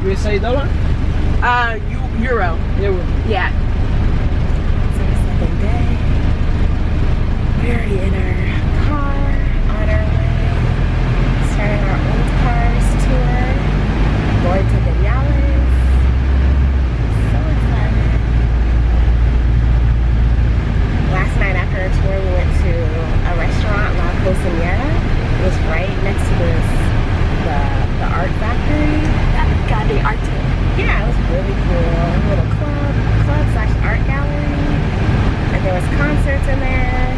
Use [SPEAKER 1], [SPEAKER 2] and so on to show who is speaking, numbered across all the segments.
[SPEAKER 1] USA dollar?
[SPEAKER 2] Euro.
[SPEAKER 1] Euro.
[SPEAKER 2] Yeah. So the second day. We're already in our car on our way. Starting our old cars tour. Going to Vinales. So excited. Last night after our tour, we went to a restaurant, La Cocinera. It was right next to the art factory. God, the art too. Yeah, it was really cool. A little club/art gallery. And there was concerts in there.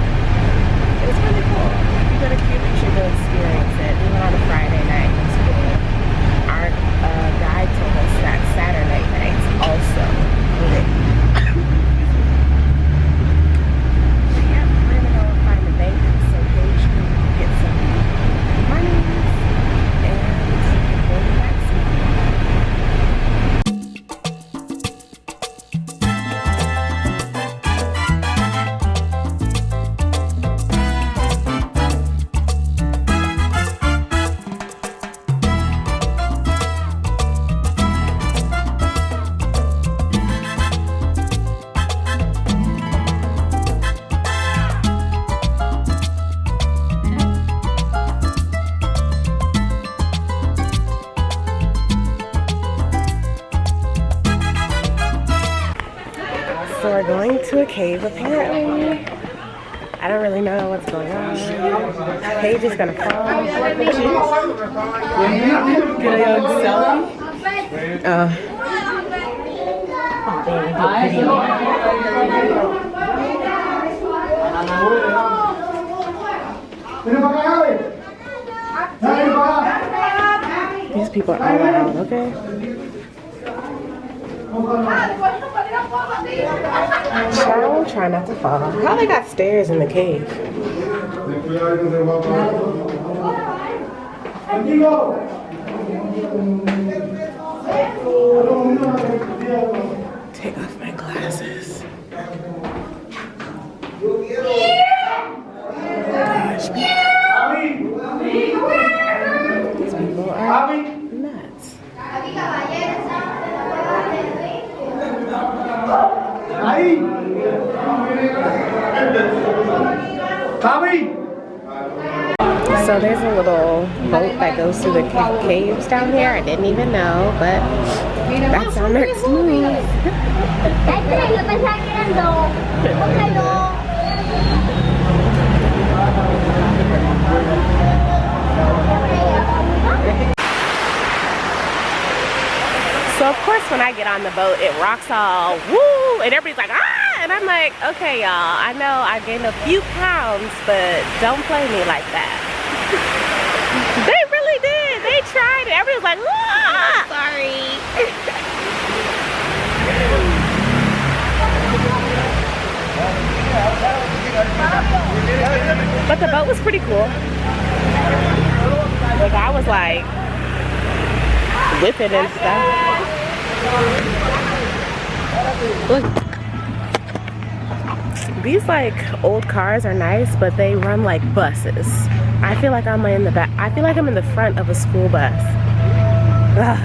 [SPEAKER 2] It was really cool. If you go to Cuba, you should go experience it. We went on a Friday night. It was cool. Our guide told us that Saturday nights also lit. Yeah, we're gonna go find the bank so Paige can get some money and go back. So we're going to a cave apparently. I don't really know what's going on. Paige is gonna fall. Get a young selfie. These people are all loud, okay? I'll try not to fall. How they got stairs in the cave? Take off my glasses. Gosh. These people are nuts. So there's a little boat that goes through the caves down here. I didn't even know, but that's our next move. So of course when I get on the boat, it rocks all woo, and everybody's like, ah, and I'm like, okay y'all, I know I gained a few pounds, but don't play me like that. They really did, they tried it, everybody's like, ah, sorry. But the boat was pretty cool. Like I was like, whipping and stuff. Look, these like old cars are nice, but they run like buses. I feel like I'm in the back. I feel like I'm in the front of a school bus. Ugh.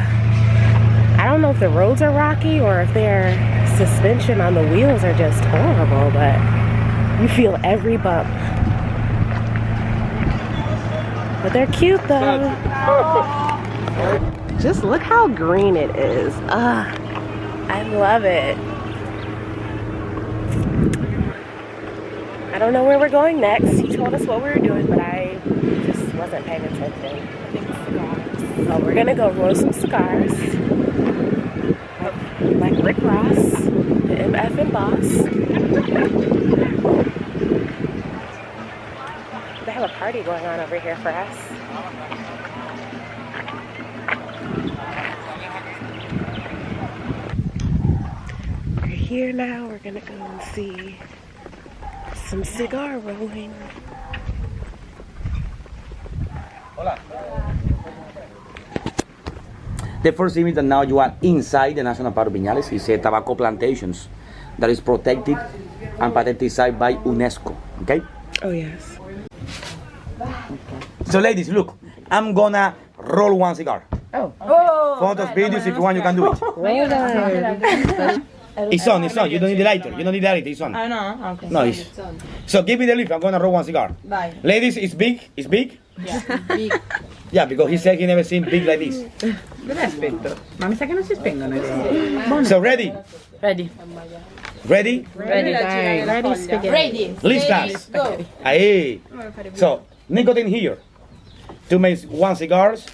[SPEAKER 2] I don't know if the roads are rocky or if their suspension on the wheels are just horrible, but you feel every bump. But they're cute though. Just look how green it is. I love it. I don't know where we're going next. He told us what we were doing, but I just wasn't paying attention. I think cigars. So we're gonna go roll some cigars. Like Rick Ross, the MF and Boss. They have a party going on over here for us. Here now, we're gonna go and see some cigar rolling.
[SPEAKER 3] Hola. The first image that now you are inside the National Park of Vinales is a tobacco plantations that is protected and patented by UNESCO. Okay?
[SPEAKER 2] Oh yes.
[SPEAKER 3] So ladies, look, I'm gonna roll one cigar.
[SPEAKER 1] Oh.
[SPEAKER 3] Photos, videos, if you want, you can do it.
[SPEAKER 2] Well done.
[SPEAKER 3] It's on, it's on. You don't need the lighter. You don't need the lighter. It's on.
[SPEAKER 1] no? Okay.
[SPEAKER 3] No, it's... So give me the leaf. I'm gonna roll one cigar.
[SPEAKER 1] Bye.
[SPEAKER 3] Ladies, it's big. It's big.
[SPEAKER 1] Yeah. Big.
[SPEAKER 3] Yeah, because he said he never seen big like this.
[SPEAKER 4] Non è spento. Ma mi sa che non si spengono i fuochi.
[SPEAKER 3] So ready?
[SPEAKER 1] Ready.
[SPEAKER 3] Ready?
[SPEAKER 1] Ready.
[SPEAKER 3] Leaf glass.
[SPEAKER 1] Go.
[SPEAKER 3] Aye. So nicotine here. To make one cigars,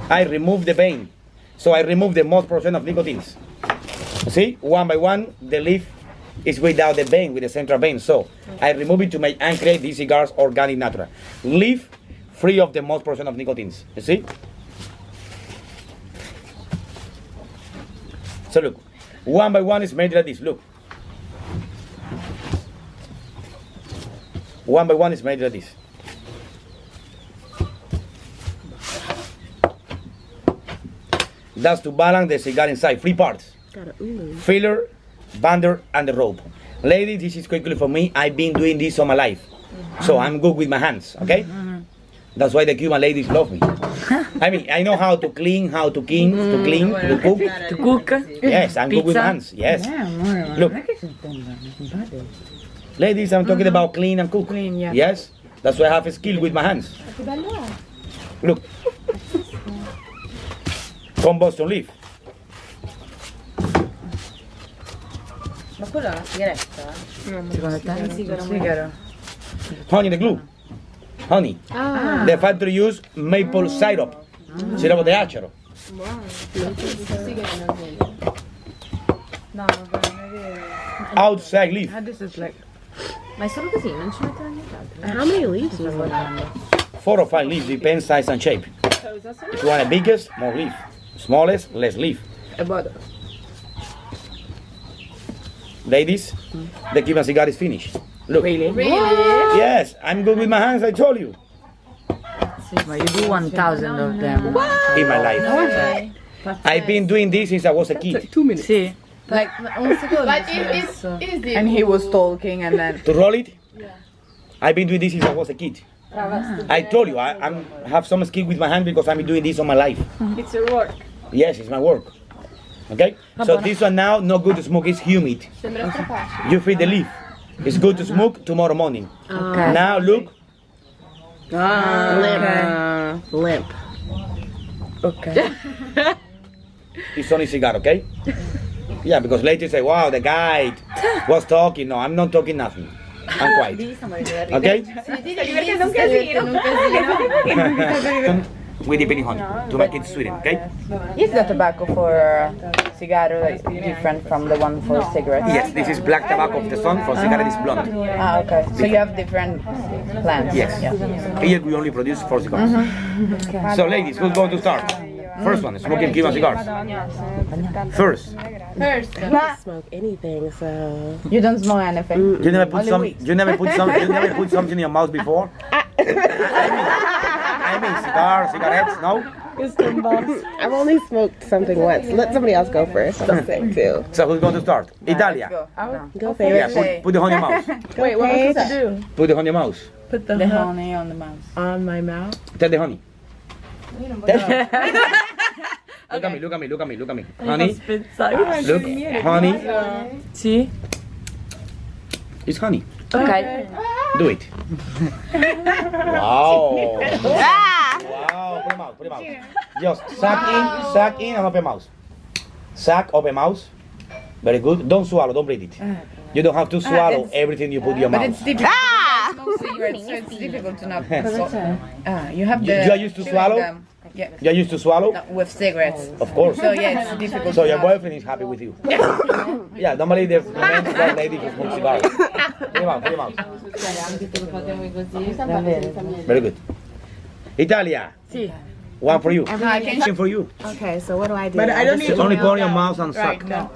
[SPEAKER 3] I remove the vein. So I remove the most percent of nicotines. See, one by one, the leaf is without the vein, with the central vein. So I remove it to make and create these cigars organic natural. Leaf free of the most percent of nicotines. You see? So look, one by one is made like this. Look. One by one is made like this. That's to balance the cigar inside. Three parts. Filler, bander, and the rope. Ladies, this is quickly for me. I've been doing this all my life. So I'm good with my hands, okay? That's why the Cuban ladies love me. I mean, I know how to clean, how to clean, to cook.
[SPEAKER 1] To cook.
[SPEAKER 3] Yes, I'm good with my hands. Yes. Look.
[SPEAKER 4] Non è che si spengono, simpatico.
[SPEAKER 3] Ladies, I'm talking about clean and cook.
[SPEAKER 1] Clean, yeah.
[SPEAKER 3] Yes. That's why I have a skill with my hands. Look. Combustion leaf.
[SPEAKER 1] Ma quella è una sigaretta?
[SPEAKER 4] Secondo te? Un sigaro.
[SPEAKER 3] Honey, the glue. Honey. The factory use maple syrup. Syrup de acero.
[SPEAKER 1] No, non è vero.
[SPEAKER 3] Outside leaf.
[SPEAKER 4] This is like...
[SPEAKER 1] Ma è solo così, non ci mettono nient'altro.
[SPEAKER 2] How many leaves do you want?
[SPEAKER 3] 4 or 5 leaves, depends size and shape. If you want the biggest, more leaf. Smallest, less leaf. Ladies, the Cuban cigar is finished. Look.
[SPEAKER 4] Really?
[SPEAKER 3] Yes, I'm good with my hands, I told you.
[SPEAKER 4] Ma you do 1,000 of them.
[SPEAKER 3] In my life. I've been doing this since I was a kid.
[SPEAKER 2] 2 minutes.
[SPEAKER 4] Sì.
[SPEAKER 1] Like, un secondo. But it is
[SPEAKER 4] And he was talking and then...
[SPEAKER 3] To roll it? I've been doing this since I was a kid. I told you, I have some skill with my hand because I've been doing this all my life.
[SPEAKER 1] It's your work.
[SPEAKER 3] Yes, it's my work. Okay? So this one now, not good to smoke, it's humid. You feed the leaf. It's good to smoke tomorrow morning.
[SPEAKER 4] Okay.
[SPEAKER 3] Now look,
[SPEAKER 2] Limp.
[SPEAKER 4] Ok.
[SPEAKER 3] it's only cigar, okay? Yeah, because later say, wow, the guy was talking. No, I'm not talking nothing. I'm quiet. Okay? With the penny honey to make it sweeten, okay?
[SPEAKER 4] Is the tobacco for cigar like different from the one for cigarettes?
[SPEAKER 3] Yes, this is black tobacco of the sun. For cigarette is blonde.
[SPEAKER 4] Ah, okay. So you have different plants.
[SPEAKER 3] Yes.
[SPEAKER 4] Yeah.
[SPEAKER 3] Here we only produce 4 cigars. So ladies, who's going to start? First one, smoking Cuban cigars. First.
[SPEAKER 2] I don't smoke anything, so.
[SPEAKER 4] You don't smoke anything.
[SPEAKER 3] You never put
[SPEAKER 4] Only
[SPEAKER 3] some.
[SPEAKER 4] weed.
[SPEAKER 3] You never put something in your mouth before. I mean, cigars, cigarettes. No.
[SPEAKER 2] I've only smoked something once. Let somebody else go first. I'm sick too.
[SPEAKER 3] So who's going to start? Italia.
[SPEAKER 2] Go for
[SPEAKER 3] Yeah,
[SPEAKER 2] it.
[SPEAKER 3] put the honey in your mouth.
[SPEAKER 2] Wait, what was I supposed to do?
[SPEAKER 3] Put the honey in your mouth.
[SPEAKER 4] Put the honey on the mouse.
[SPEAKER 2] On my mouth.
[SPEAKER 3] Tell the honey. Look at me, look at me, look at me, look at me. Honey. Look, honey.
[SPEAKER 4] Sì.
[SPEAKER 3] It's honey.
[SPEAKER 4] Ok.
[SPEAKER 3] Do it. Wow. Wow. Put him out, put him out. Just suck in and open mouth. Suck, open mouth. Very good. Don't swallow, don't breathe it. You don't have to swallow everything you put in your
[SPEAKER 4] But
[SPEAKER 3] mouth.
[SPEAKER 4] it's difficult. Smoke cigarettes, so it's difficult to not. You have the.
[SPEAKER 3] You are used to swallow?
[SPEAKER 4] Yeah.
[SPEAKER 3] You're used to swallow?
[SPEAKER 4] With cigarettes.
[SPEAKER 3] Of course.
[SPEAKER 4] So yeah, it's difficult.
[SPEAKER 3] So
[SPEAKER 4] to
[SPEAKER 3] your
[SPEAKER 4] not.
[SPEAKER 3] boyfriend is happy with you? Yeah, normally the men or ladies who smoke cigars. Put him out, put him out. Very good. Italia.
[SPEAKER 4] Sì.
[SPEAKER 3] One for you.
[SPEAKER 4] No, I can't.
[SPEAKER 3] One for you.
[SPEAKER 2] Okay, so what do I do?
[SPEAKER 4] But I don't
[SPEAKER 3] You only put in your mouth and suck.
[SPEAKER 4] No.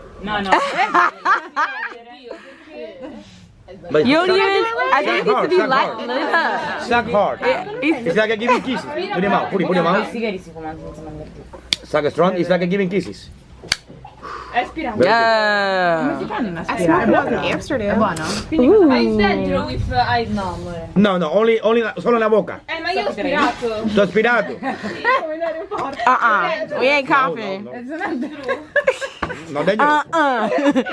[SPEAKER 3] But
[SPEAKER 1] You don't
[SPEAKER 3] suck-
[SPEAKER 1] even. I think it needs to be
[SPEAKER 3] suck
[SPEAKER 1] like.
[SPEAKER 3] hard. Suck hard. It's like a giving kisses. Put him out. Put him out. Suck strong. It's like a giving kisses.
[SPEAKER 4] Yeah.
[SPEAKER 2] I smoked it in Amsterdam.
[SPEAKER 3] No, no, only solo la boca.
[SPEAKER 1] Ma io ho spirato.
[SPEAKER 3] Tu hai aspirato?
[SPEAKER 2] We ain't coughing.
[SPEAKER 3] No, dangerous.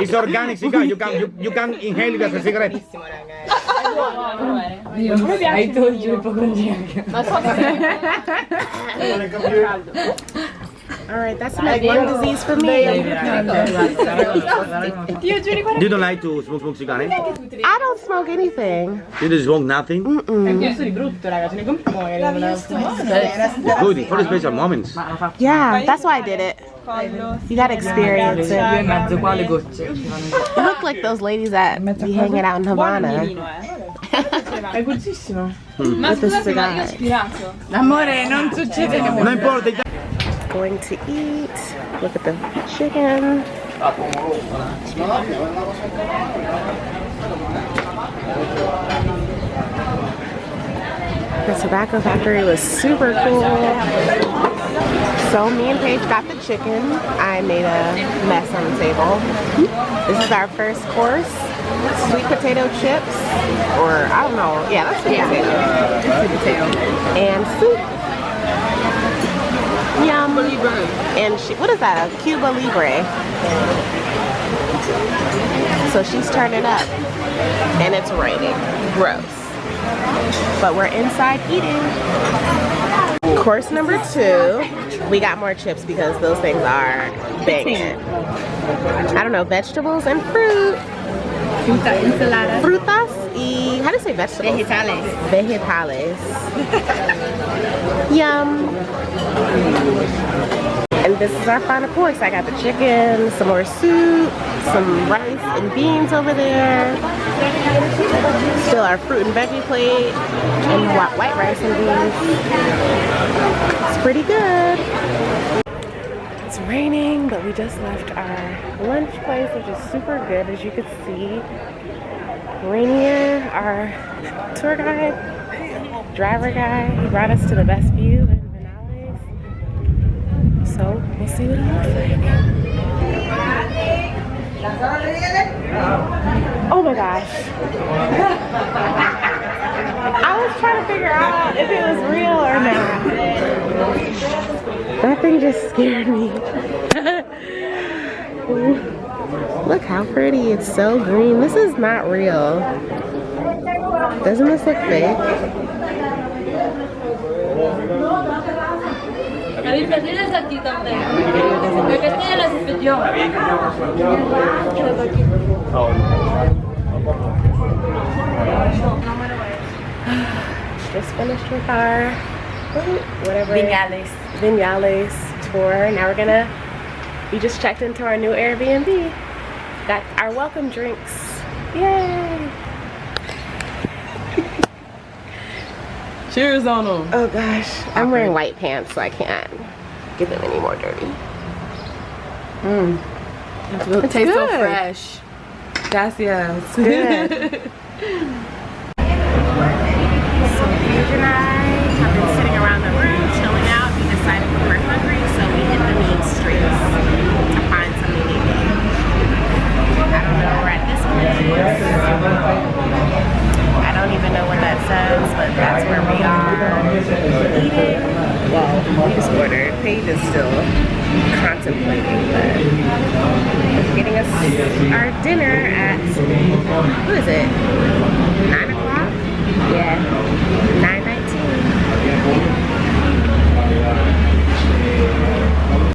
[SPEAKER 3] It's organic cigar. You can inhale it as a cigarette.
[SPEAKER 4] Hai told you ipocondria.
[SPEAKER 2] Alright, that's enough lung disease for me.
[SPEAKER 3] You don't like to smoke cigar, eh?
[SPEAKER 2] I don't smoke anything.
[SPEAKER 3] You just smoke nothing? Good, for special moments.
[SPEAKER 2] Yeah, that's why I did it. You gotta experience it. You look like those ladies that be hanging out in Havana.
[SPEAKER 1] Ma scusate, ma io ho spirato.
[SPEAKER 4] Amore, non succede che
[SPEAKER 3] No importa.
[SPEAKER 2] Going to eat. Look at the chicken. The tobacco factory was super cool. So me and Paige got the chicken. I made a mess on the table. This is our first course. Sweet potato chips, or I don't know. Yeah, that's sweet potato. Sweet potato. And soup. Yum. And what is that? A Cuba Libre. So she's turned it up, and it's raining. Gross. But we're inside eating. Course number 2. We got more chips because those things are banging. I don't know, vegetables and fruit. Frutas y, how do you say vegetables? Vegetales. Yum. And this is our final course. I got the chicken, some more soup, some rice and beans over there. Still our fruit and veggie plate, and white rice and beans. It's pretty good. It's raining, but we just left our lunch place, which is super good, as you can see. Rainier, our tour guide, driver guy, he brought us to the best view in Vinales. So we'll see what it looks like. Oh my gosh. I was trying to figure out if it was real or not. That thing just scared me. Look how pretty. It's so green. This is not real. Doesn't this look fake? Just finished with our Vinales tour. Now we just checked into our new Airbnb. Got our welcome drinks. Yay!
[SPEAKER 4] Cheers on them.
[SPEAKER 2] Oh gosh, I'm wearing white pants, so I can't get them any more dirty.
[SPEAKER 4] It tastes so fresh. Gracias.
[SPEAKER 2] Good. So Paige and I have been sitting around the room, chilling out. We decided we were hungry, so we hit the main streets to find something to eat. I don't know, we're at this place. I don't even know what that says, but that's where we are eating. Well, we just ordered. Paige is still contemplating, but it's getting us our dinner at, what is it, 9 o'clock? Yeah, 9:19.